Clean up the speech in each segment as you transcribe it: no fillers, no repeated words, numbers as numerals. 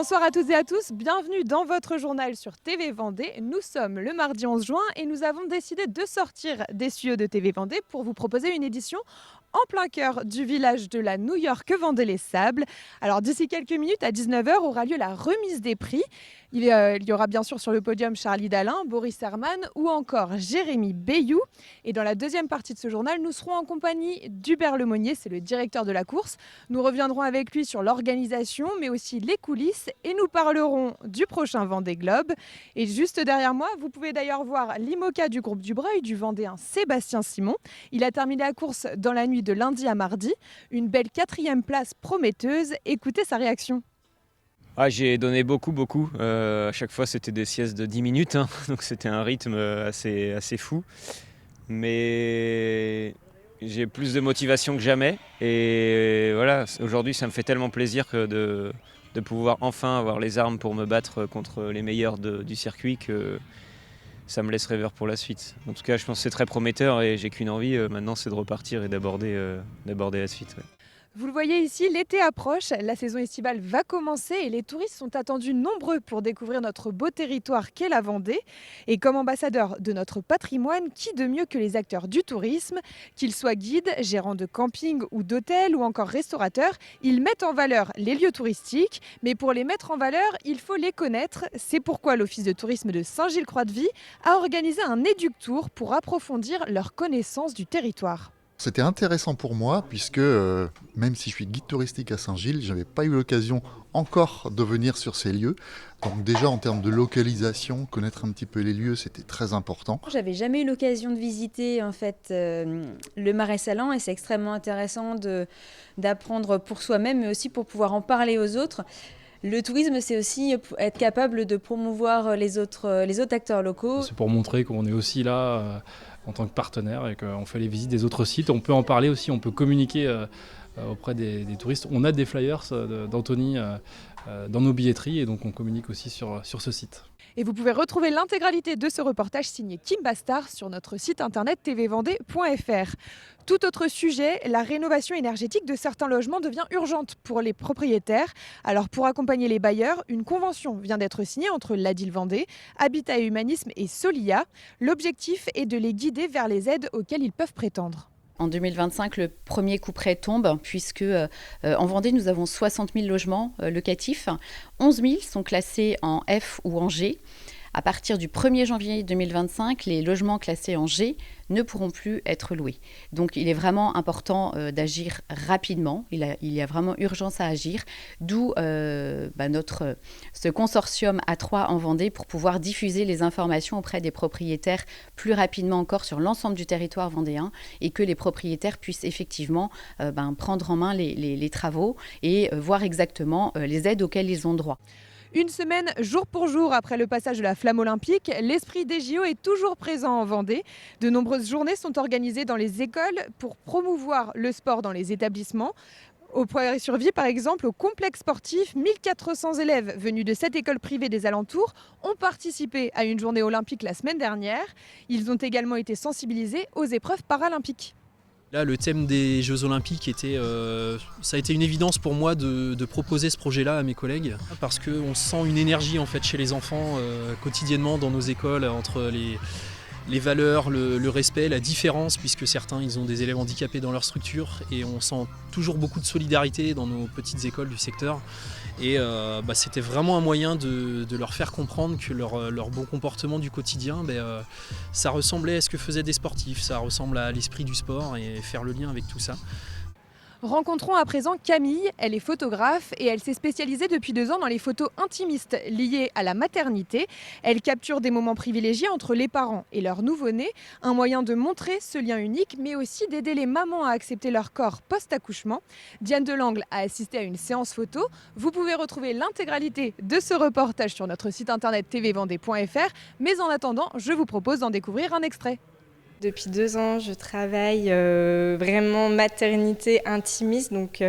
Bonsoir à toutes et à tous, bienvenue dans votre journal sur TV Vendée. Nous sommes le mardi 11 juin et nous avons décidé de sortir des studios de TV Vendée pour vous proposer une édition en plein cœur du village de la New York Vendée-les-Sables. Alors d'ici quelques minutes, à 19h, aura lieu la remise des prix. Il y aura bien sûr sur le podium Charlie Dalin, Boris Herman ou encore Jérémy Bayou. Et dans la deuxième partie de ce journal, nous serons en compagnie d'Hubert Lemonnier, c'est le directeur de la course. Nous reviendrons avec lui sur l'organisation, mais aussi les coulisses, et nous parlerons du prochain Vendée Globe. Et juste derrière moi, vous pouvez d'ailleurs voir l'IMOCA du groupe Dubreuil, du Vendéen Sébastien Simon. Il a terminé la course dans la nuit de lundi à mardi. Une belle 4e place prometteuse. Écoutez sa réaction. J'ai donné beaucoup. À chaque fois, c'était des siestes de 10 minutes, hein. Donc c'était un rythme assez fou. Mais j'ai plus de motivation que jamais. Et voilà, aujourd'hui, ça me fait tellement plaisir de pouvoir enfin avoir les armes pour me battre contre les meilleurs du circuit que ça me laisse rêveur pour la suite. En tout cas, je pense que c'est très prometteur et j'ai qu'une envie maintenant, c'est de repartir et d'aborder la suite. Ouais. Vous le voyez ici, l'été approche, la saison estivale va commencer et les touristes sont attendus nombreux pour découvrir notre beau territoire qu'est la Vendée. Et comme ambassadeur de notre patrimoine, qui de mieux que les acteurs du tourisme, qu'ils soient guides, gérants de camping ou d'hôtels ou encore restaurateurs, ils mettent en valeur les lieux touristiques. Mais pour les mettre en valeur, il faut les connaître. C'est pourquoi l'Office de tourisme de Saint-Gilles-Croix-de-Vie a organisé un éduc-tour pour approfondir leur connaissance du territoire. C'était intéressant pour moi puisque même si je suis guide touristique à Saint-Gilles, je n'avais pas eu l'occasion encore de venir sur ces lieux. Donc déjà en termes de localisation, connaître un petit peu les lieux, c'était très important. J'avais jamais eu l'occasion de visiter en fait le Marais Sallant et c'est extrêmement intéressant d'apprendre pour soi-même mais aussi pour pouvoir en parler aux autres. Le tourisme, c'est aussi être capable de promouvoir les autres acteurs locaux. C'est pour montrer qu'on est aussi là en tant que partenaire et qu'on fait les visites des autres sites. On peut en parler aussi, on peut communiquer auprès des touristes. On a des flyers d'Anthony dans nos billetteries et donc on communique aussi sur ce site. Et vous pouvez retrouver l'intégralité de ce reportage signé Kim Bastard sur notre site internet tvvendée.fr. Tout autre sujet, la rénovation énergétique de certains logements devient urgente pour les propriétaires. Alors pour accompagner les bailleurs, une convention vient d'être signée entre l'ADIL Vendée, Habitat et Humanisme et Solia. L'objectif est de les guider vers les aides auxquelles ils peuvent prétendre. En 2025, le premier couperet tombe puisque en Vendée, nous avons 60 000 logements locatifs. 11 000 sont classés en F ou en G. À partir du 1er janvier 2025, les logements classés en G ne pourront plus être loués. Donc il est vraiment important d'agir rapidement. Il y a vraiment urgence à agir. D'où ce consortium A3 en Vendée pour pouvoir diffuser les informations auprès des propriétaires plus rapidement encore sur l'ensemble du territoire vendéen et que les propriétaires puissent effectivement prendre en main les travaux et voir exactement les aides auxquelles ils ont droit. Une semaine, jour pour jour, après le passage de la flamme olympique, l'esprit des JO est toujours présent en Vendée. De nombreuses journées sont organisées dans les écoles pour promouvoir le sport dans les établissements. Au Poirier-sur-Vie, par exemple, au complexe sportif, 1400 élèves venus de 7 écoles privées des alentours ont participé à une journée olympique la semaine dernière. Ils ont également été sensibilisés aux épreuves paralympiques. Là, le thème des Jeux Olympiques ça a été une évidence pour moi de proposer ce projet-là à mes collègues parce qu'on sent une énergie en fait chez les enfants quotidiennement dans nos écoles entre les valeurs, le respect, la différence puisque certains ils ont des élèves handicapés dans leur structure et on sent toujours beaucoup de solidarité dans nos petites écoles du secteur. Et c'était vraiment un moyen de leur faire comprendre que leur bon comportement du quotidien, ça ressemblait à ce que faisaient des sportifs, ça ressemble à l'esprit du sport et faire le lien avec tout ça. Rencontrons à présent Camille, elle est photographe et elle s'est spécialisée depuis 2 ans dans les photos intimistes liées à la maternité. Elle capture des moments privilégiés entre les parents et leur nouveau-né, un moyen de montrer ce lien unique mais aussi d'aider les mamans à accepter leur corps post-accouchement. Diane Delangle a assisté à une séance photo. Vous pouvez retrouver l'intégralité de ce reportage sur notre site internet tvvendée.fr, mais en attendant, je vous propose d'en découvrir un extrait. Depuis 2 ans, je travaille vraiment maternité intimiste, donc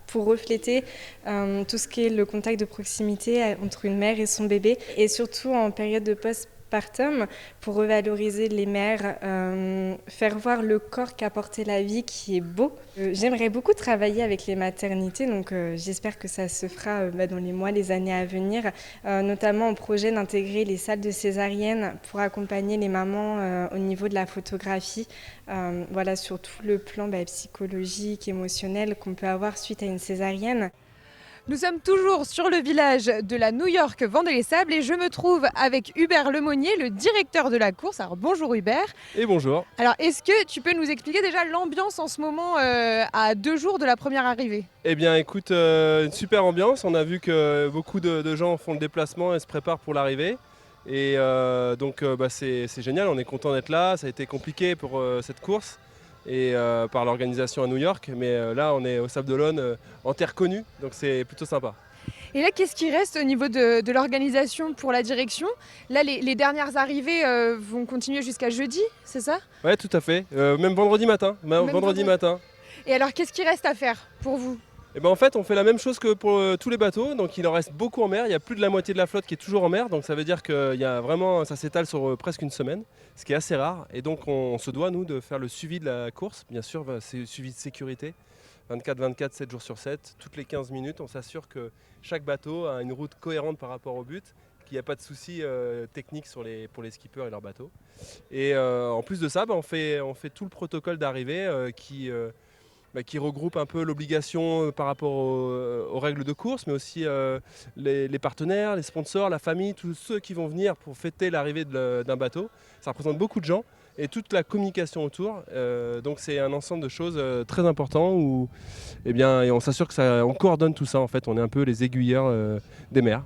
pour refléter tout ce qui est le contact de proximité entre une mère et son bébé. Et surtout en période de postpartum pour revaloriser les mères, faire voir le corps qu'a porté la vie qui est beau. J'aimerais beaucoup travailler avec les maternités, donc j'espère que ça se fera dans les mois, les années à venir, notamment au projet d'intégrer les salles de césarienne pour accompagner les mamans au niveau de la photographie, voilà, sur tout le plan psychologique, émotionnel qu'on peut avoir suite à une césarienne. Nous sommes toujours sur le village de la New York Vendée-les-Sables et je me trouve avec Hubert Lemonnier, le directeur de la course. Alors bonjour Hubert. Et bonjour. Alors est-ce que tu peux nous expliquer déjà l'ambiance en ce moment à 2 jours de la première arrivée? Eh bien écoute, une super ambiance. On a vu que beaucoup de gens font le déplacement et se préparent pour l'arrivée. Et donc c'est génial, on est content d'être là. Ça a été compliqué pour cette course et par l'organisation à New York, mais là on est au Sable d'Olonne, en terre connue, donc c'est plutôt sympa. Et là, qu'est-ce qui reste au niveau de l'organisation pour la direction? Là, les dernières arrivées vont continuer jusqu'à jeudi, c'est ça? Ouais, tout à fait, même vendredi matin. Vendredi matin. Et alors, qu'est-ce qui reste à faire pour vous? Et ben en fait, on fait la même chose que pour tous les bateaux, donc il en reste beaucoup en mer. Il y a plus de la moitié de la flotte qui est toujours en mer, donc ça veut dire que ça s'étale sur presque une semaine, ce qui est assez rare. Et donc on se doit, nous, de faire le suivi de la course, bien sûr, c'est le suivi de sécurité, 24/24, 7 jours sur 7, toutes les 15 minutes, on s'assure que chaque bateau a une route cohérente par rapport au but, qu'il n'y a pas de soucis techniques pour les skippers et leurs bateaux. Et en plus de ça, on fait tout le protocole d'arrivée qui regroupe un peu l'obligation par rapport aux règles de course, mais aussi les partenaires, les sponsors, la famille, tous ceux qui vont venir pour fêter l'arrivée d'un bateau. Ça représente beaucoup de gens et toute la communication autour. Donc c'est un ensemble de choses très importants où et on s'assure on coordonne tout ça. En fait, on est un peu les aiguilleurs des mers.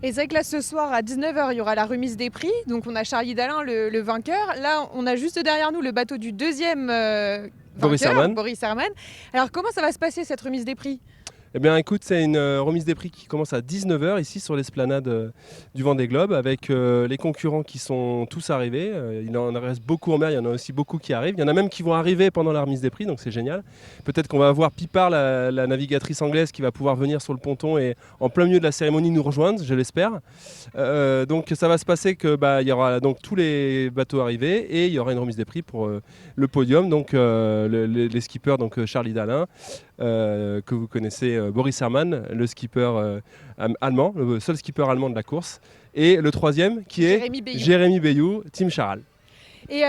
Et c'est vrai que là, ce soir, à 19h, il y aura la remise des prix. Donc, on a Charlie Dalin, le vainqueur. Là, on a juste derrière nous le bateau du deuxième vainqueur, Boris Herman. Alors, comment ça va se passer, cette remise des prix? Eh bien écoute, c'est une remise des prix qui commence à 19h ici sur l'esplanade du Vendée Globe avec les concurrents qui sont tous arrivés. Il en reste beaucoup en mer, il y en a aussi beaucoup qui arrivent. Il y en a même qui vont arriver pendant la remise des prix, donc c'est génial. Peut-être qu'on va avoir Pipard, la navigatrice anglaise, qui va pouvoir venir sur le ponton et en plein milieu de la cérémonie nous rejoindre, je l'espère. Donc ça va se passer que il y aura donc tous les bateaux arrivés et il y aura une remise des prix pour le podium. Donc les skippers, donc Charlie Dalin, que vous connaissez, Boris Herman, le skipper allemand, le seul skipper allemand de la course, et le troisième qui est Jérémy Bayou, Team Charal. Et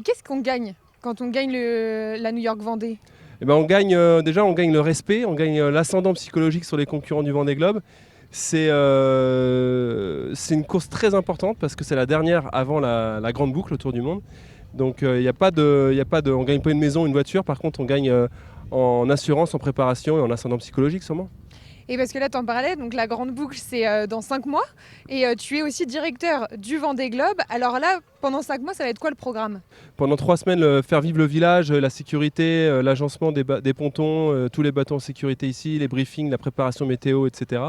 qu'est-ce qu'on gagne quand on gagne la New York Vendée? On gagne on gagne le respect, on gagne l'ascendant psychologique sur les concurrents du Vendée Globe. C'est une course très importante parce que c'est la dernière avant la grande boucle autour du monde. Donc on gagne pas une maison, une voiture, par contre on gagne en assurance, en préparation et en ascendant psychologique sûrement. Et parce que là, tu en parlais, donc la grande boucle, c'est dans 5 mois. Et tu es aussi directeur du Vendée Globe. Alors là, pendant 5 mois, ça va être quoi le programme? Pendant 3 semaines, faire vivre le village, la sécurité, l'agencement des pontons, tous les bateaux en sécurité ici, les briefings, la préparation météo, etc.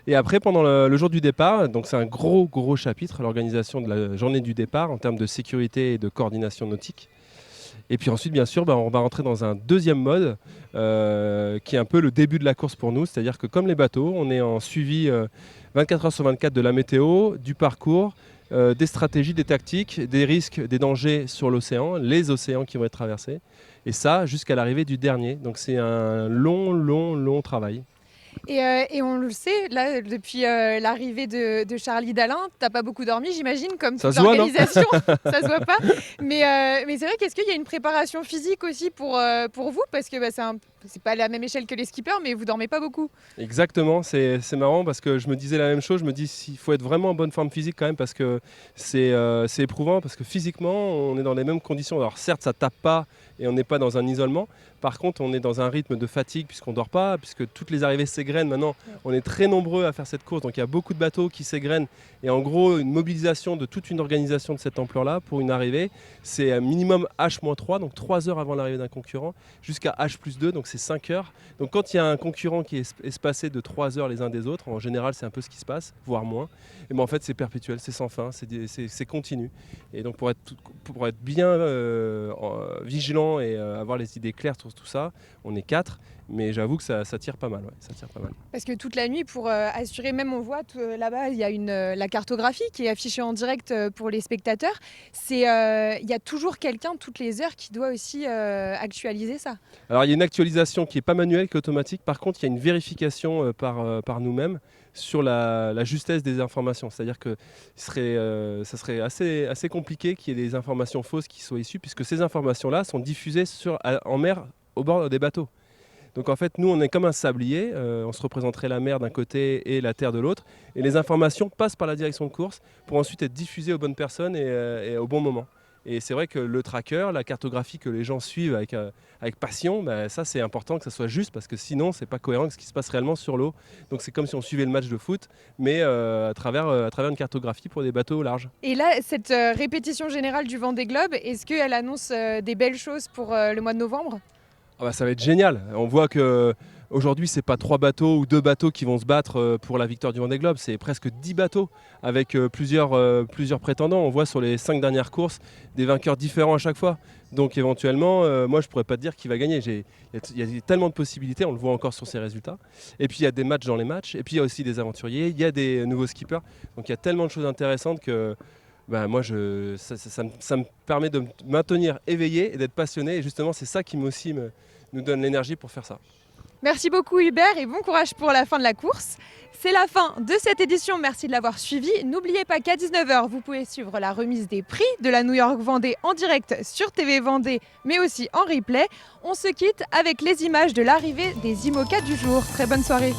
Et après, pendant le jour du départ, donc c'est un gros chapitre, l'organisation de la journée du départ en termes de sécurité et de coordination nautique. Et puis ensuite, bien sûr, on va rentrer dans un deuxième mode qui est un peu le début de la course pour nous. C'est-à-dire que comme les bateaux, on est en suivi 24 heures sur 24 de la météo, du parcours, des stratégies, des tactiques, des risques, des dangers sur l'océan, les océans qui vont être traversés. Et ça, jusqu'à l'arrivée du dernier. Donc c'est un long travail. Et on le sait, là, depuis l'arrivée de Charlie Dalin, t'as pas beaucoup dormi, j'imagine, comme toute l'organisation. Ça se voit pas. Mais c'est vrai qu'est-ce qu'il y a une préparation physique aussi pour vous? Parce que c'est pas la même échelle que les skippers, mais vous dormez pas beaucoup. Exactement, c'est marrant parce que je me disais la même chose. Je me dis qu'il faut être vraiment en bonne forme physique quand même parce que c'est éprouvant, parce que physiquement, on est dans les mêmes conditions. Alors certes, ça tape pas et on n'est pas dans un isolement. Par contre, on est dans un rythme de fatigue puisqu'on ne dort pas, puisque toutes les arrivées s'égrènent. Maintenant, on est très nombreux à faire cette course, donc il y a beaucoup de bateaux qui s'égrènent. Et en gros, une mobilisation de toute une organisation de cette ampleur-là pour une arrivée, c'est un minimum H-3, donc 3 heures avant l'arrivée d'un concurrent, jusqu'à H+2, donc c'est 5 heures. Donc quand il y a un concurrent qui est espacé de 3 heures les uns des autres, en général c'est un peu ce qui se passe, voire moins, et en fait c'est perpétuel, c'est sans fin, c'est continu. Et donc pour être bien vigilant et avoir les idées claires sur tout ça, on est 4. Mais j'avoue que ça tire pas mal. Ouais, ça tire pas mal. Parce que toute la nuit, pour assurer, même on voit là-bas, il y a la cartographie qui est affichée en direct pour les spectateurs. Il y a toujours quelqu'un toutes les heures qui doit aussi actualiser ça. Alors il y a une actualisation qui n'est pas manuelle, qui est automatique. Par contre, il y a une vérification par nous-mêmes sur la justesse des informations. C'est-à-dire que ça serait assez compliqué qu'il y ait des informations fausses qui soient issues, puisque ces informations-là sont diffusées en mer au bord des bateaux. Donc en fait, nous, on est comme un sablier, on se représenterait la mer d'un côté et la terre de l'autre, et les informations passent par la direction de course pour ensuite être diffusées aux bonnes personnes et au bon moment. Et c'est vrai que le tracker, la cartographie que les gens suivent avec passion, ça c'est important que ça soit juste, parce que sinon c'est pas cohérent avec ce qui se passe réellement sur l'eau. Donc c'est comme si on suivait le match de foot, mais à travers une cartographie pour des bateaux au large. Et là, cette répétition générale du Vendée Globe, est-ce qu'elle annonce des belles choses pour le mois de novembre ? Ça va être génial. On voit que aujourd'hui, c'est pas 3 bateaux ou 2 bateaux qui vont se battre pour la victoire du Vendée Globe, c'est presque 10 bateaux avec plusieurs prétendants. On voit sur les 5 dernières courses des vainqueurs différents à chaque fois. Donc éventuellement, moi je pourrais pas te dire qui va gagner. Il y a tellement de possibilités, on le voit encore sur ces résultats. Et puis il y a des matchs dans les matchs, et puis il y a aussi des aventuriers, il y a des nouveaux skippers. Donc il y a tellement de choses intéressantes que moi, ça me permet de me maintenir éveillé et d'être passionné. Et justement, c'est ça qui nous donne l'énergie pour faire ça. Merci beaucoup Hubert et bon courage pour la fin de la course. C'est la fin de cette édition, merci de l'avoir suivi. N'oubliez pas qu'à 19h, vous pouvez suivre la remise des prix de la New York Vendée en direct sur TV Vendée, mais aussi en replay. On se quitte avec les images de l'arrivée des IMOCA du jour. Très bonne soirée.